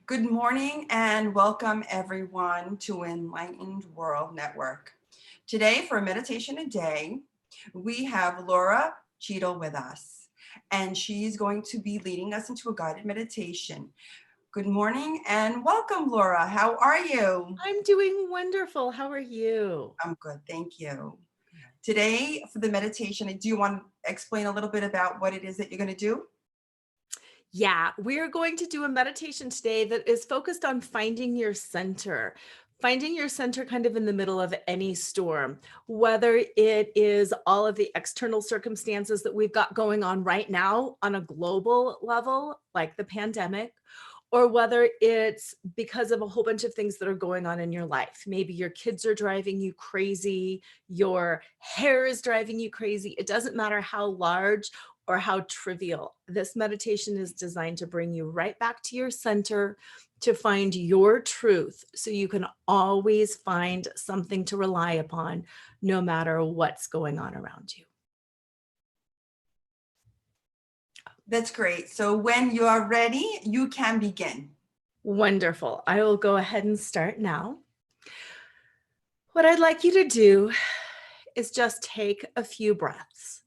Good morning and welcome everyone to Enlightened World Network. Today for Meditation a Day, we have Lora Cheadle with us, and she's going to be leading us into a guided meditation. Good morning and welcome, Lora. How are you? I'm doing wonderful. How are you? I'm good, thank you. Today for the meditation, do you want to explain a little bit about what it is that you're going to do? Yeah, we're going to do a meditation today that is focused on finding your center kind of in the middle of any storm, whether it is all of the external circumstances that we've got going on right now on a global level, like the pandemic, or whether it's because of a whole bunch of things that are going on in your life. Maybe your kids are driving you crazy, your hair is driving you crazy. It doesn't matter how large or how trivial. This meditation is designed to bring you right back to your center, to find your truth, so you can always find something to rely upon no matter what's going on around you. That's great. So when you are ready, you can begin. Wonderful. I will go ahead and start now. What I'd like you to do is just take a few breaths.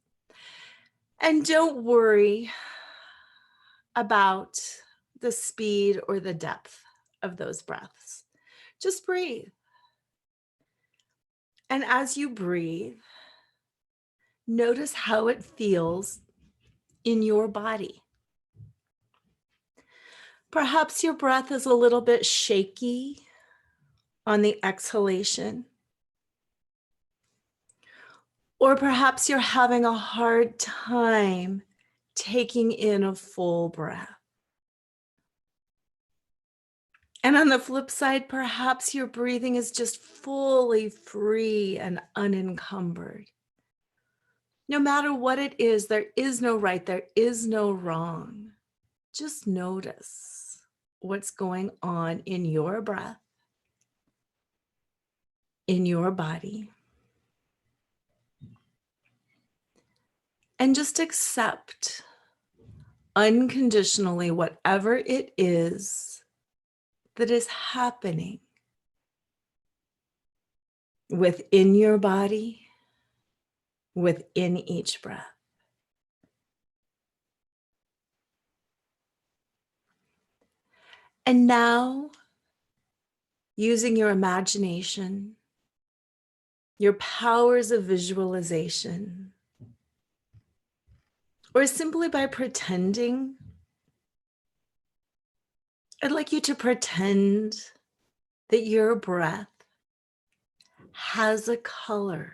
And don't worry about the speed or the depth of those breaths. Just breathe. And as you breathe, notice how it feels in your body. Perhaps your breath is a little bit shaky on the exhalation. Or perhaps you're having a hard time taking in a full breath. And on the flip side, perhaps your breathing is just fully free and unencumbered. No matter what it is, there is no right, there is no wrong. Just notice what's going on in your breath, in your body. And just accept unconditionally whatever it is that is happening within your body, within each breath. And now, using your imagination, your powers of visualization, or simply by pretending, I'd like you to pretend that your breath has a color.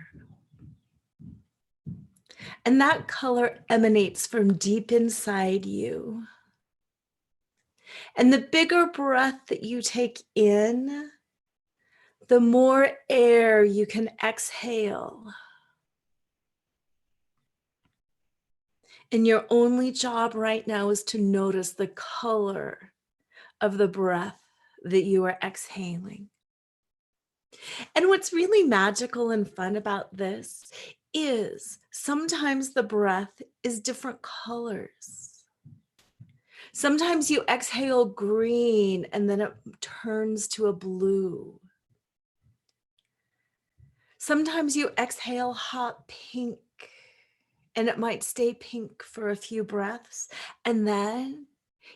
And that color emanates from deep inside you. And the bigger breath that you take in, the more air you can exhale. And your only job right now is to notice the color of the breath that you are exhaling. And what's really magical and fun about this is sometimes the breath is different colors. Sometimes you exhale green and then it turns to a blue. Sometimes you exhale hot pink and it might stay pink for a few breaths. And then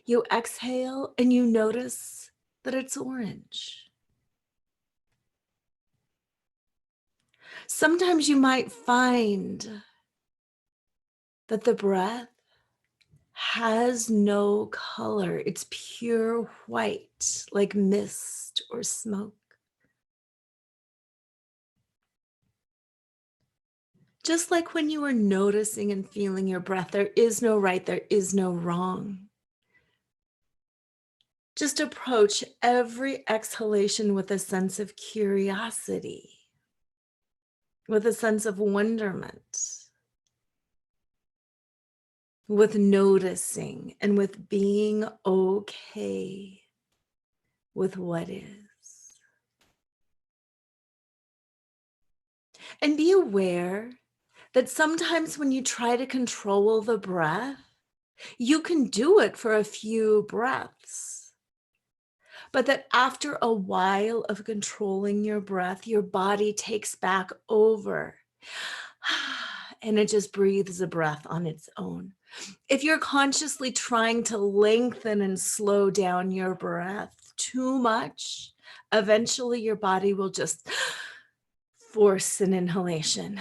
you exhale and you notice that it's orange. Sometimes you might find that the breath has no color. It's pure white, like mist or smoke. Just like when you are noticing and feeling your breath, there is no right, there is no wrong. Just approach every exhalation with a sense of curiosity, with a sense of wonderment, with noticing and with being okay with what is. And be aware that sometimes when you try to control the breath, you can do it for a few breaths. but that after a while of controlling your breath, your body takes back over and it just breathes a breath on its own. If you're consciously trying to lengthen and slow down your breath too much, eventually your body will just force an inhalation.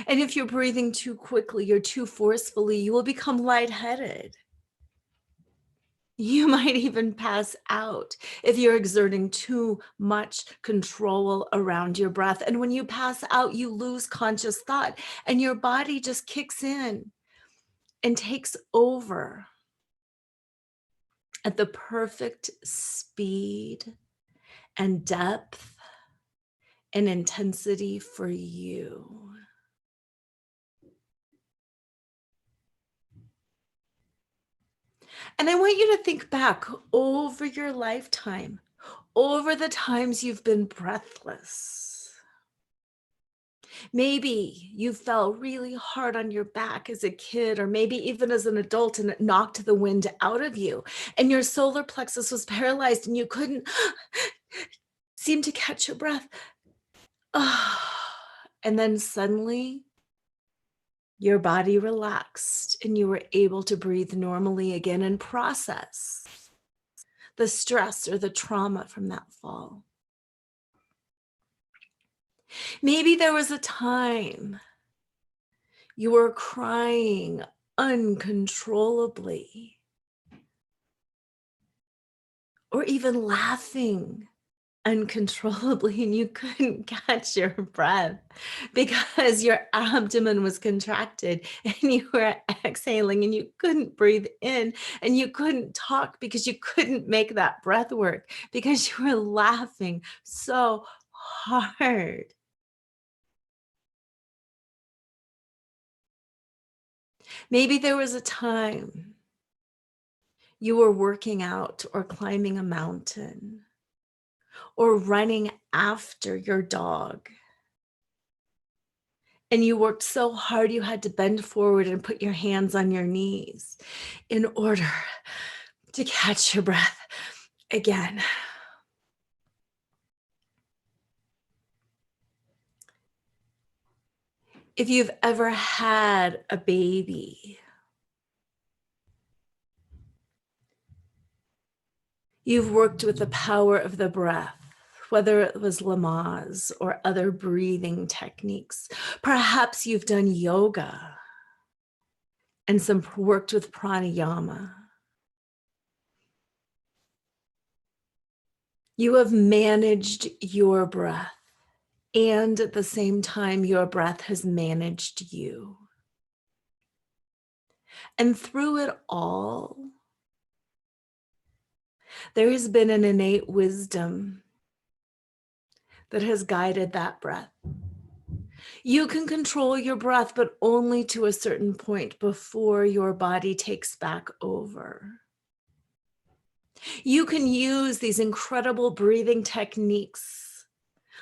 And if you're breathing too quickly or too forcefully, you will become lightheaded. You might even pass out if you're exerting too much control around your breath. And when you pass out, you lose conscious thought and your body just kicks in and takes over at the perfect speed and depth and intensity for you. And I want you to think back over your lifetime, over the times you've been breathless. Maybe you fell really hard on your back as a kid, or maybe even as an adult, and it knocked the wind out of you, and your solar plexus was paralyzed and you couldn't seem to catch your breath. And then suddenly, your body relaxed and you were able to breathe normally again and process the stress or the trauma from that fall. Maybe there was a time you were crying uncontrollably or even laughing uncontrollably and you couldn't catch your breath because your abdomen was contracted and you were exhaling and you couldn't breathe in and you couldn't talk because you couldn't make that breath work because you were laughing so hard. Maybe there was a time you were working out or climbing a mountain or running after your dog. And you worked so hard, you had to bend forward and put your hands on your knees in order to catch your breath again. If you've ever had a baby, you've worked with the power of the breath, whether it was Lamaze or other breathing techniques. Perhaps you've done yoga and some worked with pranayama. You have managed your breath, and at the same time, your breath has managed you. And through it all, there has been an innate wisdom that has guided that breath. You can control your breath, but only to a certain point before your body takes back over. You can use these incredible breathing techniques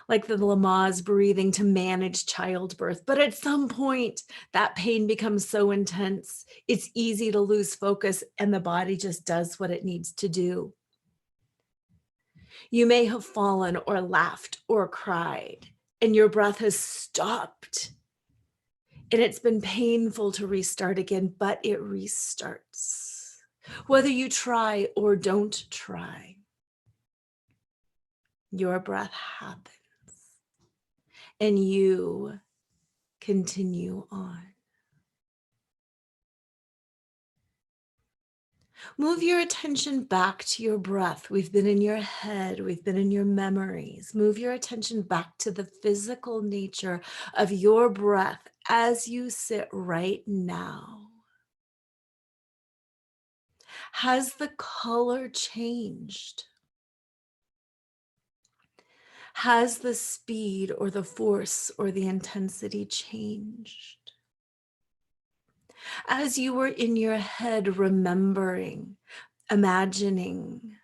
like the Lamaze breathing to manage childbirth. But at some point, that pain becomes so intense, it's easy to lose focus and the body just does what it needs to do. You may have fallen or laughed or cried, and your breath has stopped. And it's been painful to restart again, but it restarts. Whether you try or don't try, your breath happens and you continue on. Move your attention back to your breath. We've been in your head, we've been in your memories. Move your attention back to the physical nature of your breath as you sit right now. Has the color changed? Has the speed or the force or the intensity changed? As you were in your head, remembering, imagining,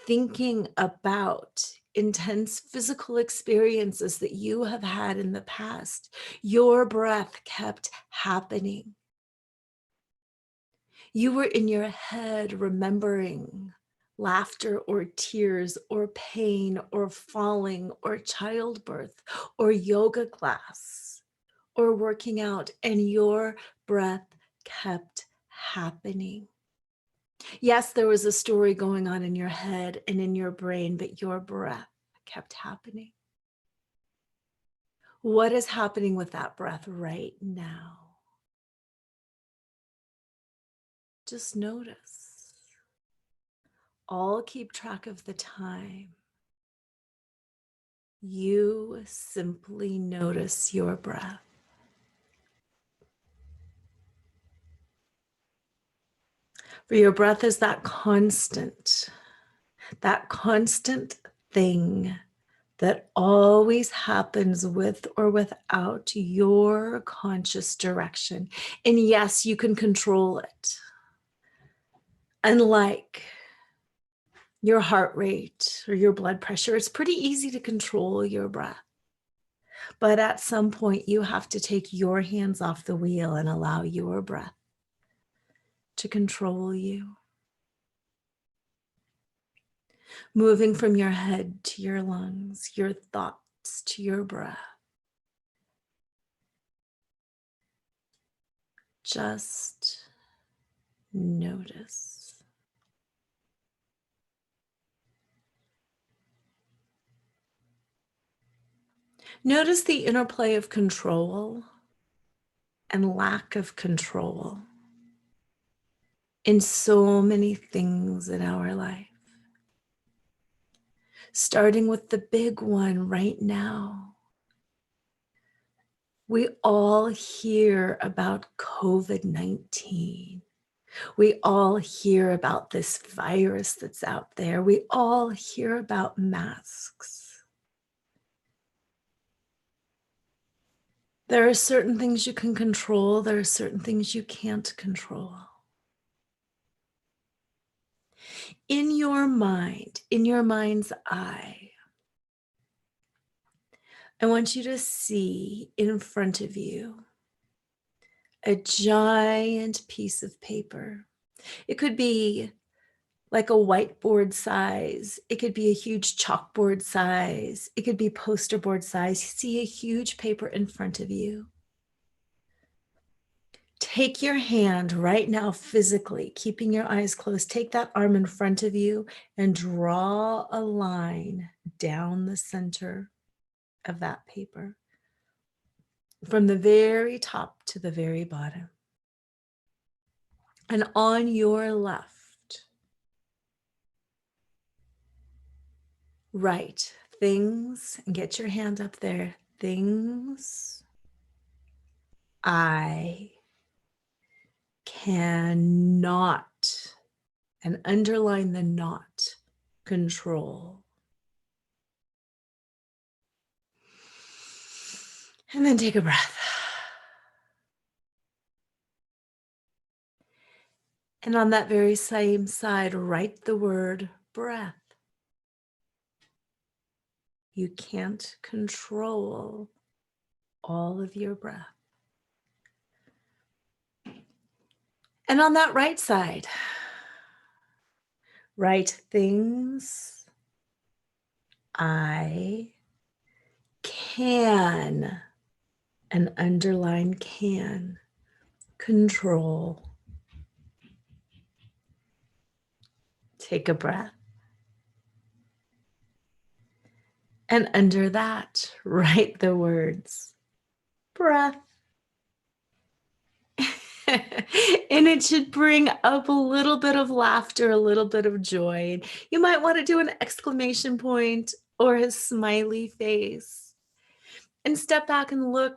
thinking about intense physical experiences that you have had in the past, your breath kept happening. You were in your head remembering laughter or tears or pain or falling or childbirth or yoga class or working out, and your breath kept happening. Yes, there was a story going on in your head and in your brain, but your breath kept happening. What is happening with that breath right now? Just notice. All keep track of the time. You simply notice your breath. For your breath is that constant thing that always happens with or without your conscious direction. And yes, you can control it. Unlike your heart rate or your blood pressure, it's pretty easy to control your breath. But at some point, you have to take your hands off the wheel and allow your breath to control you. Moving from your head to your lungs, your thoughts to your breath. Just notice. Notice the interplay of control and lack of control in so many things in our life. Starting with the big one right now. We all hear about COVID-19. We all hear about this virus that's out there. We all hear about masks. There are certain things you can control. There are certain things you can't control. In your mind, in your mind's eye, I want you to see in front of you a giant piece of paper. It could be like a whiteboard size. It could be a huge chalkboard size. It could be poster board size. See a huge paper in front of you. Take your hand right now, physically, keeping your eyes closed. Take that arm in front of you and draw a line down the center of that paper, from the very top to the very bottom. And on your left, write things, and get your hand up there, things I cannot, and underline the not, control. And then take a breath. And on that very same side, write the word breath. You can't control all of your breath. And on that right side, write things I can, and underline can, control. Take a breath. And under that, write the words, breath. And it should bring up a little bit of laughter, a little bit of joy. You might want to do an exclamation point or a smiley face. And step back and look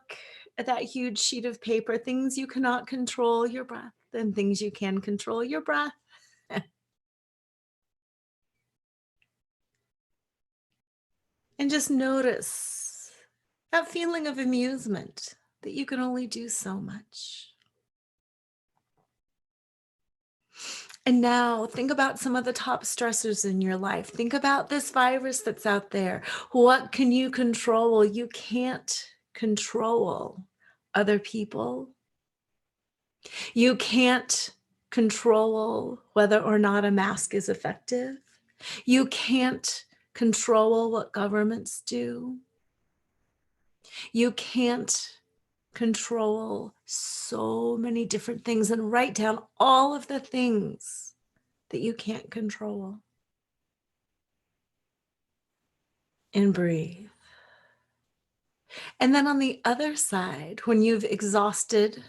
at that huge sheet of paper, things you cannot control, your breath, and things you can control, your breath. And just notice that feeling of amusement that you can only do so much. And now think about some of the top stressors in your life. Think about this virus that's out there. What can you control? You can't control other people. You can't control whether or not a mask is effective. You can't control what governments do. You can't control so many different things, and write down all of the things that you can't control. And breathe. And then on the other side, when you've exhausted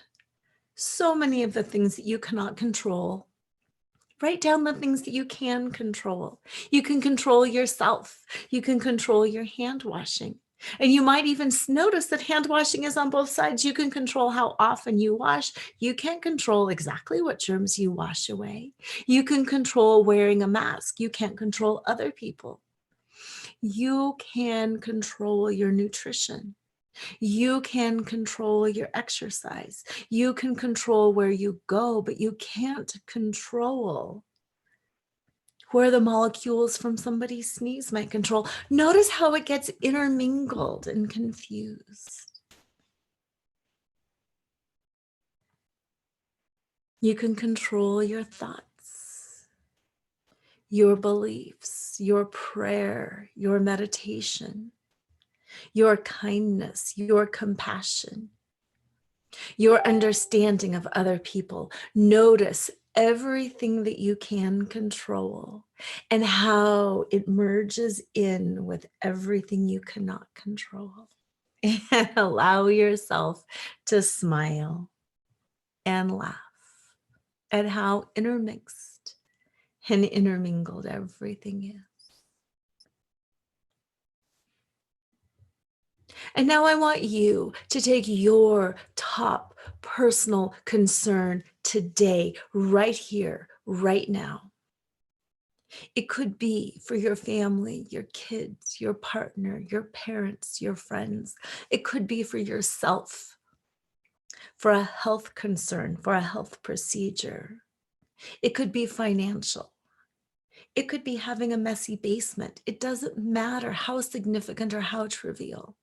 so many of the things that you cannot control, write down the things that you can control. You can control yourself. You can control your hand washing. And you might even notice that hand washing is on both sides. You can control how often you wash. You can't control exactly what germs you wash away. You can control wearing a mask. You can't control other people. You can control your nutrition. You can control your exercise. You can control where you go, but you can't control where the molecules from somebody's sneeze might control. Notice how it gets intermingled and confused. You can control your thoughts, your beliefs, your prayer, your meditation, your kindness, your compassion, your understanding of other people. Notice everything that you can control and how it merges in with everything you cannot control. And allow yourself to smile and laugh at how intermixed and intermingled everything is. And now I want you to take your top personal concern today, right here, right now. It could be for your family, your kids, your partner, your parents, your friends. It could be for yourself, for a health concern, for a health procedure. It could be financial. It could be having a messy basement. It doesn't matter how significant or how trivial.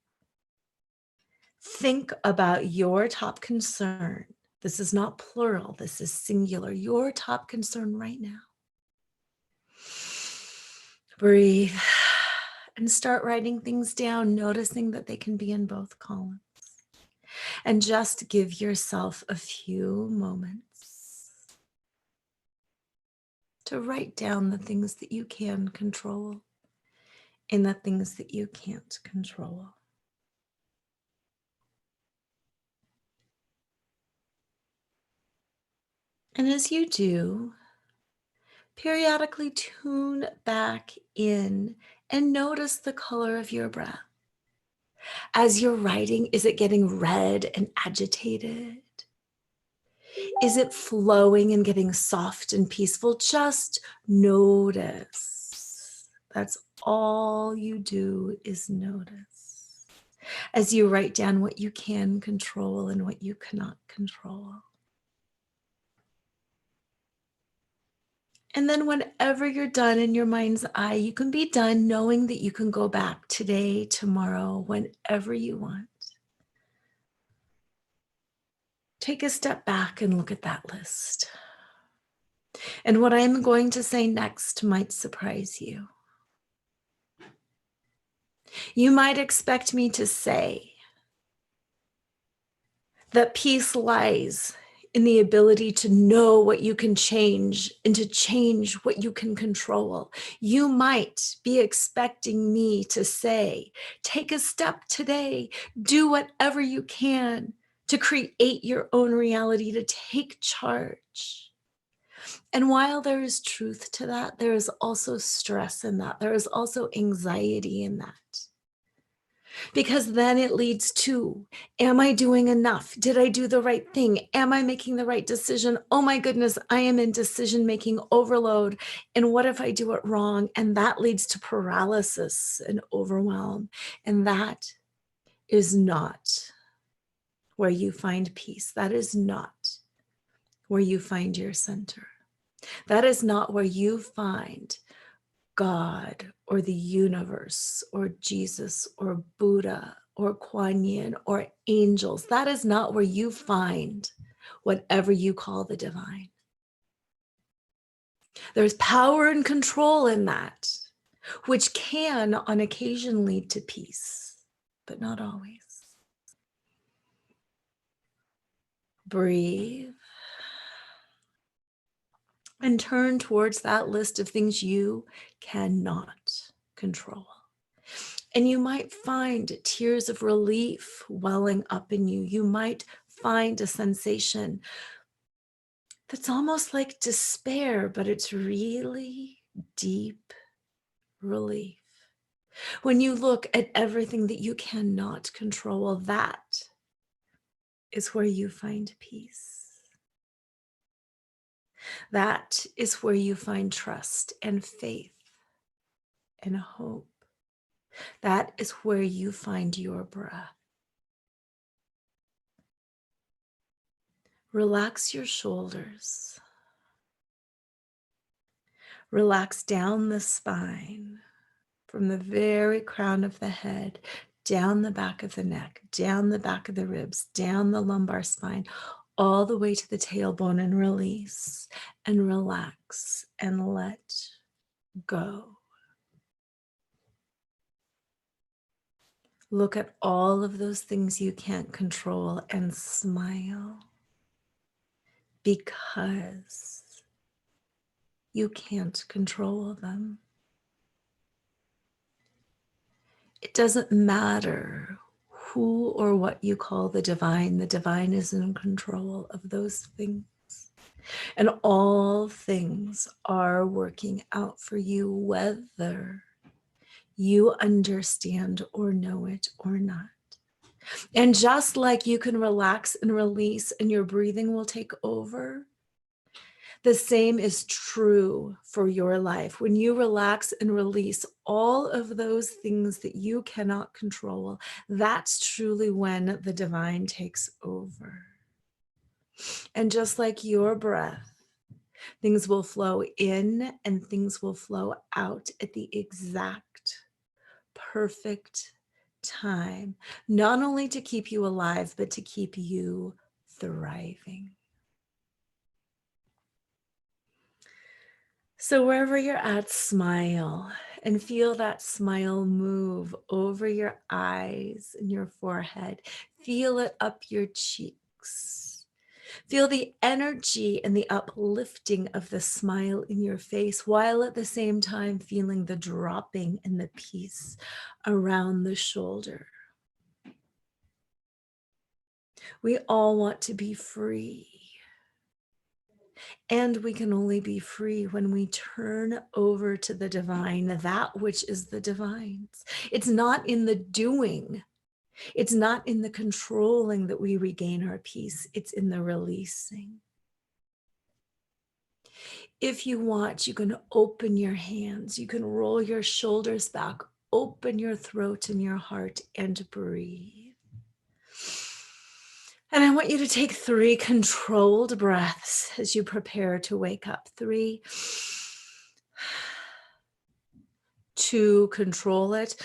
Think about your top concern. This is not plural, this is singular. Your top concern right now. Breathe and start writing things down, noticing that they can be in both columns. And just give yourself a few moments to write down the things that you can control and the things that you can't control. And as you do, periodically tune back in and notice the color of your breath. As you're writing, is it getting red and agitated? Is it flowing and getting soft and peaceful? Just notice. That's all you do is notice. As you write down what you can control and what you cannot control. And then whenever you're done in your mind's eye, you can be done knowing that you can go back today, tomorrow, whenever you want. Take a step back and look at that list. And what I'm going to say next might surprise you. You might expect me to say that peace lies in the ability to know what you can change and to change what you can control. You might be expecting me to say, take a step today, do whatever you can to create your own reality, to take charge. And while there is truth to that, there is also stress in that. There is also anxiety in that. Because then it leads to, am I doing enough? Did I do the right thing? Am I making the right decision? Oh my goodness, I am in decision-making overload. And what if I do it wrong? And that leads to paralysis and overwhelm. And that is not where you find peace. That is not where you find your center. That is not where you find God or the universe or Jesus or Buddha or Kuan Yin or angels. That is not where you find whatever you call the divine. There's power and control in that, which can on occasion lead to peace, but not always. Breathe and turn towards that list of things you cannot control. And you might find tears of relief welling up in you. You might find a sensation that's almost like despair, but it's really deep relief. When you look at everything that you cannot control, that is where you find peace. That is where you find trust and faith and hope. That is where you find your breath. Relax your shoulders. Relax down the spine from the very crown of the head, down the back of the neck, down the back of the ribs, down the lumbar spine, all the way to the tailbone, and release and relax and let go. Look at all of those things you can't control and smile, because you can't control them. It doesn't matter who or what you call the divine is in control of those things. And all things are working out for you, whether you understand or know it or not. And just like you can relax and release and your breathing will take over, the same is true for your life. When you relax and release all of those things that you cannot control, that's truly when the divine takes over. And just like your breath, things will flow in and things will flow out at the exact perfect time, not only to keep you alive, but to keep you thriving. So wherever you're at, smile and feel that smile move over your eyes and your forehead. Feel it up your cheeks. Feel the energy and the uplifting of the smile in your face, while at the same time feeling the dropping and the peace around the shoulder. We all want to be free. And we can only be free when we turn over to the divine, that which is the divine's. It's not in the doing. It's not in the controlling that we regain our peace. It's in the releasing. If you want, you can open your hands. You can roll your shoulders back, open your throat and your heart, and breathe. And I want you to take 3 controlled breaths as you prepare to wake up. 3, 2, control it.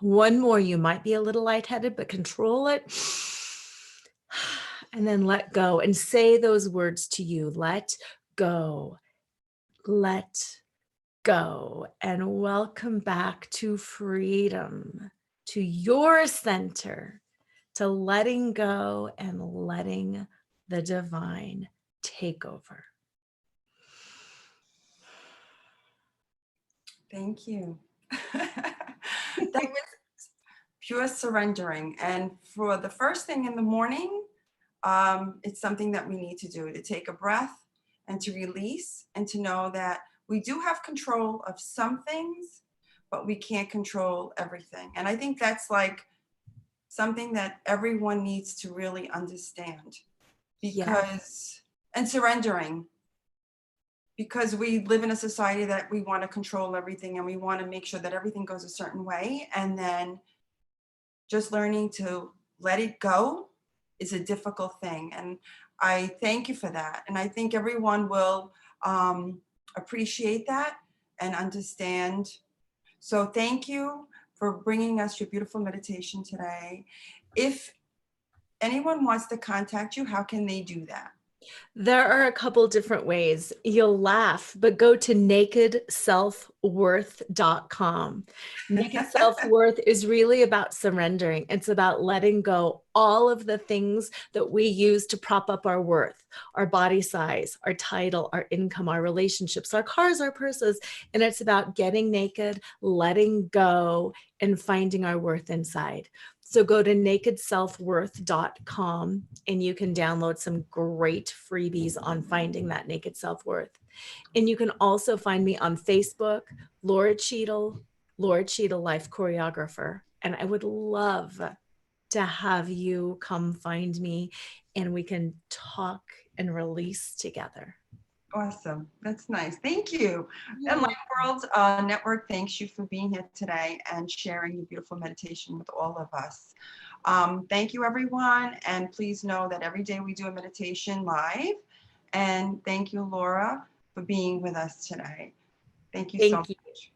1 more, you might be a little lightheaded, but control it. And then let go and say those words to you. Let go, let go, and welcome back to freedom, to your center, to letting go and letting the divine take over. Thank you. That was pure surrendering. And for the first thing in the morning, it's something that we need to do, to take a breath and to release and to know that we do have control of some things, but we can't control everything. And I think that's like something that everyone needs to really understand, because, and surrendering, because we live in a society that we want to control everything and we want to make sure that everything goes a certain way. And then just learning to let it go is a difficult thing. And I thank you for that. And I think everyone will appreciate that and understand. So thank you for bringing us your beautiful meditation today. If anyone wants to contact you, how can they do that? There are a couple different ways. You'll laugh, but go to nakedselfworth.com. Naked self-worth is really about surrendering. It's about letting go all of the things that we use to prop up our worth, our body size, our title, our income, our relationships, our cars, our purses. And it's about getting naked, letting go, and finding our worth inside. So go to nakedselfworth.com and you can download some great freebies on finding that naked self-worth. And you can also find me on Facebook, Lora Cheadle, Lora Cheadle Life Choreographer. And I would love to have you come find me and we can talk and release together. Awesome. That's nice. Thank you. Yeah. Enlightened World Network thanks you for being here today and sharing your beautiful meditation with all of us. Thank you, everyone. And please know that every day we do a meditation live. And thank you, Laura, for being with us today. Thank you so Thank you. much.